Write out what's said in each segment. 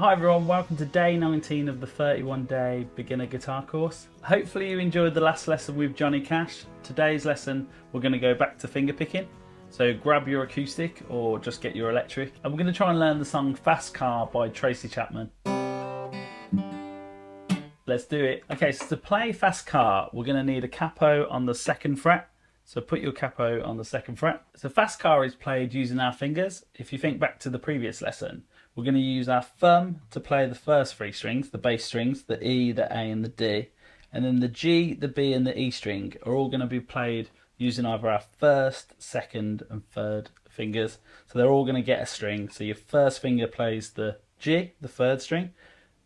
Hi everyone, welcome to day 19 of the 31-day beginner guitar course. Hopefully you enjoyed the last lesson with Johnny Cash. Today's lesson we're going to go back to finger picking. So grab your acoustic or just get your electric. And we're going to try and learn the song Fast Car by Tracy Chapman. Let's do it. Okay, so to play Fast Car we're going to need a capo on the 2nd fret. So put your capo on the 2nd fret. So Fast Car is played using our fingers. If you think back to the previous lesson, we're going to use our thumb to play the first 3 strings, the bass strings, the E, the A and the D. And then the G, the B and the E string are all going to be played using either our 1st, 2nd and 3rd fingers. So they're all going to get a string. So your 1st finger plays the G, the 3rd string.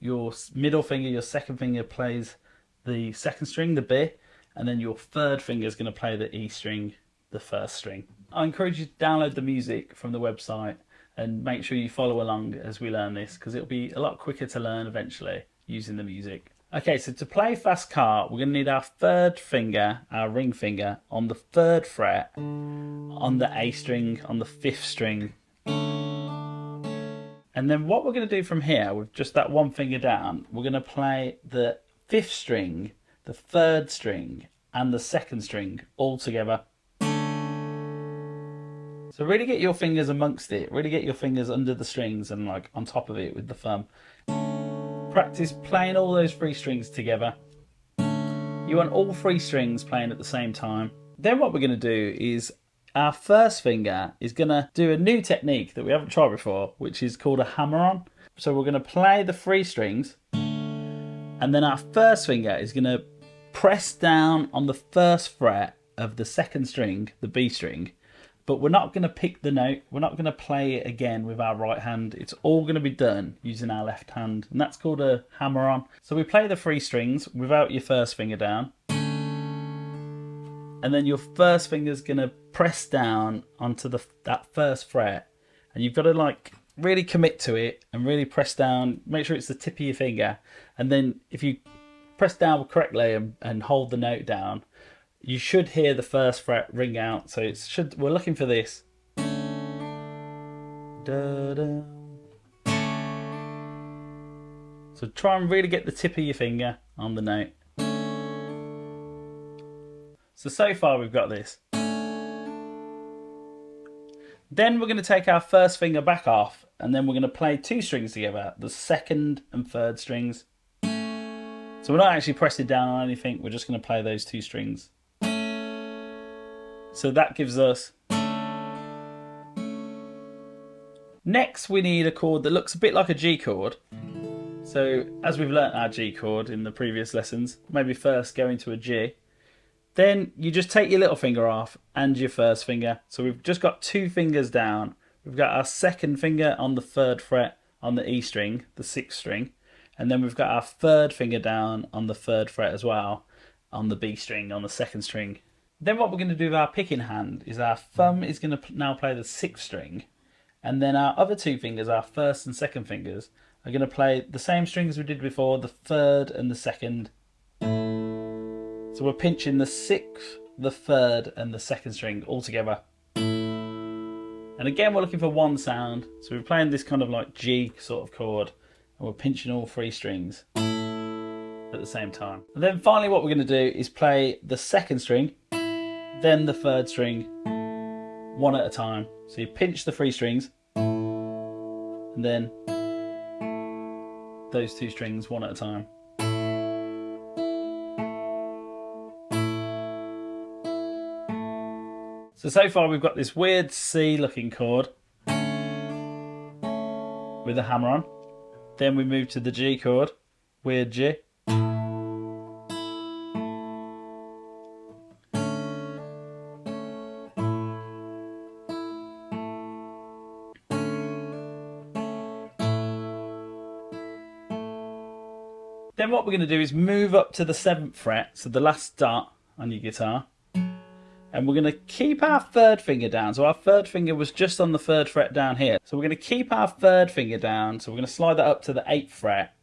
Your middle finger, your 2nd finger plays the 2nd string, the B. And then your 3rd finger is going to play the E string, the 1st string. I encourage you to download the music from the website and make sure you follow along as we learn this, because it'll be a lot quicker to learn eventually using the music. Okay, so to play Fast Car, we're going to need our 3rd finger, our ring finger, on the 3rd fret, on the A string, on the 5th string. And then what we're going to do from here, with just that one finger down, we're going to play the 5th string, the 3rd string and the 2nd string all together. So really get your fingers amongst it, really get your fingers under the strings and like on top of it with the thumb. Practice playing all those 3 strings together. You want all 3 strings playing at the same time. Then what we're going to do is our 1st finger is going to do a new technique that we haven't tried before, which is called a hammer-on. So we're going to play the 3 strings and then our 1st finger is going to press down on the 1st fret of the 2nd string, the B string, but we're not going to pick the note, we're not going to play it again with our right hand, it's all going to be done using our left hand, and that's called a hammer-on. So we play the 3 strings without your 1st finger down, and then your 1st finger is going to press down onto that 1st fret, and you've got to like really commit to it and really press down, make sure it's the tip of your finger, and then if you press down correctly and hold the note down, you should hear the 1st fret ring out. So we're looking for this. Da, da. So try and really get the tip of your finger on the note. So far we've got this. Then we're going to take our 1st finger back off and then we're going to play 2 strings together, the 2nd and 3rd strings. So we're not actually pressing down on anything, we're just going to play those 2 strings. So that gives us... Next we need a chord that looks a bit like a G chord. So as we've learnt our G chord in the previous lessons, maybe first go into a G. Then you just take your little finger off and your 1st finger. So we've just got 2 fingers down. We've got our 2nd finger on the 3rd fret on the E string, the 6th string. And then we've got our 3rd finger down on the 3rd fret as well, on the B string, on the 2nd string. Then what we're going to do with our picking hand is our thumb is going to now play the 6th string, and then our other 2 fingers, our 1st and 2nd fingers, are going to play the same strings we did before, the 3rd and the 2nd. So we're pinching the 6th, the 3rd and the 2nd string all together. And again we're looking for one sound, so we're playing this kind of like G sort of chord. And we're pinching all 3 strings at the same time. And then finally what we're going to do is play the 2nd string, then the 3rd string, one at a time. So you pinch the 3 strings, and then those 2 strings one at a time. So far we've got this weird C looking chord with a hammer on. Then we move to the G chord, weird G. Then what we're going to do is move up to the 7th fret, so the last dot on your guitar. And we're going to keep our 3rd finger down. So our 3rd finger was just on the 3rd fret down here. So we're going to keep our 3rd finger down. So we're going to slide that up to the 8th fret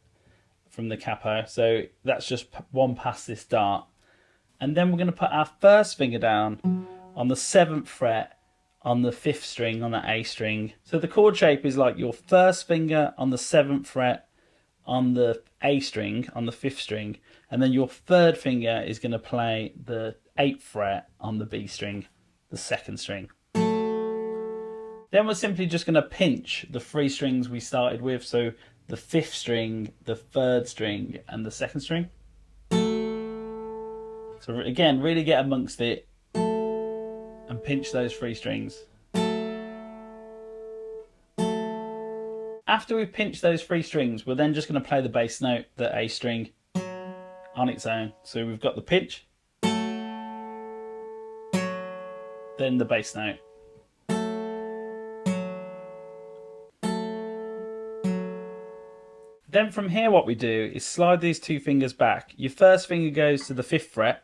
from the capo. So that's just one past this dart. And then we're going to put our 1st finger down on the 7th fret on the 5th string on the A string. So the chord shape is like your first finger on the 7th fret on the A string on the 5th string, and then your 3rd finger is going to play the 8th fret on the B string, the 2nd string. Then we're simply just going to pinch the 3 strings we started with, so the 5th string, the 3rd string, and the 2nd string. So again, really get amongst it and pinch those 3 strings. After we've pinched those 3 strings, we're then just going to play the bass note, the A string, on its own. So we've got the pinch, then the bass note. Then from here what we do is slide these 2 fingers back. Your first finger goes to the 5th fret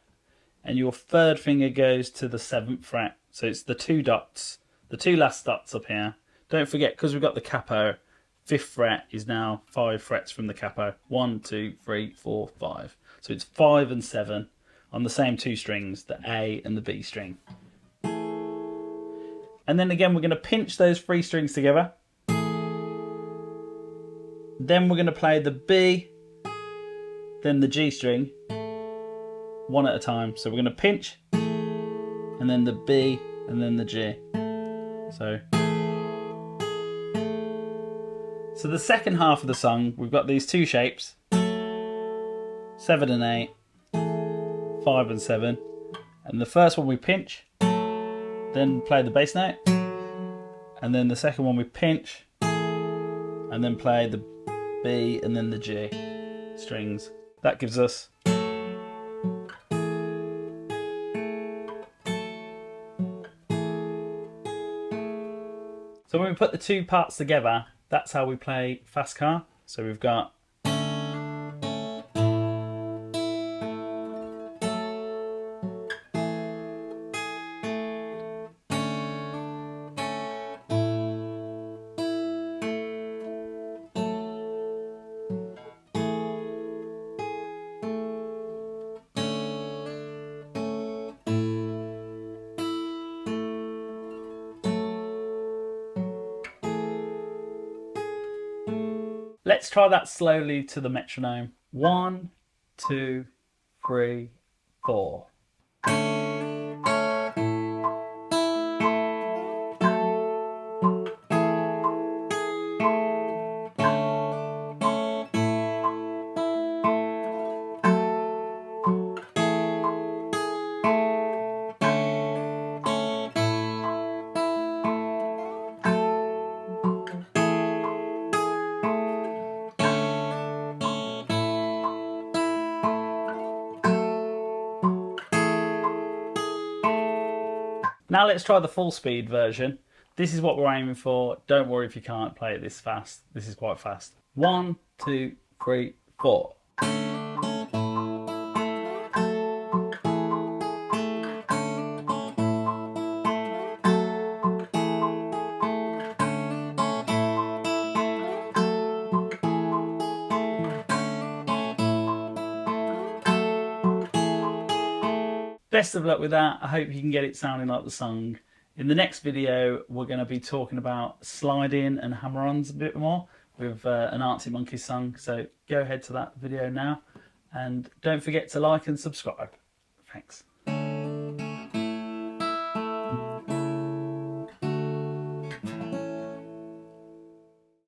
and your 3rd finger goes to the 7th fret. So it's the 2 dots, the 2 last dots up here. Don't forget, because we've got the capo, 5th fret is now 5 frets from the capo. 1, 2, 3, 4, 5. So it's 5 and 7 on the same 2 strings, the A and the B string. And then again, we're going to pinch those 3 strings together. Then we're going to play the B, then the G string, one at a time. So we're going to pinch, and then the B, and then the G. So the second half of the song, we've got these 2 shapes, 7 and 8, 5 and 7. And the first one we pinch, then play the bass note. And then the second one we pinch, and then play the B and then the G strings. That gives us so when we put the 2 parts together, that's how we play Fast Car. So we've got let's try that slowly to the metronome. 1, 2, 3, 4. Now let's try the full speed version. This is what we're aiming for. Don't worry if you can't play it this fast. This is quite fast. 1, 2, 3, 4. Best of luck with that. I hope you can get it sounding like the song. In the next video, we're going to be talking about sliding and hammer-ons a bit more with an Arctic Monkeys song. So go ahead to that video now. And don't forget to like and subscribe. Thanks.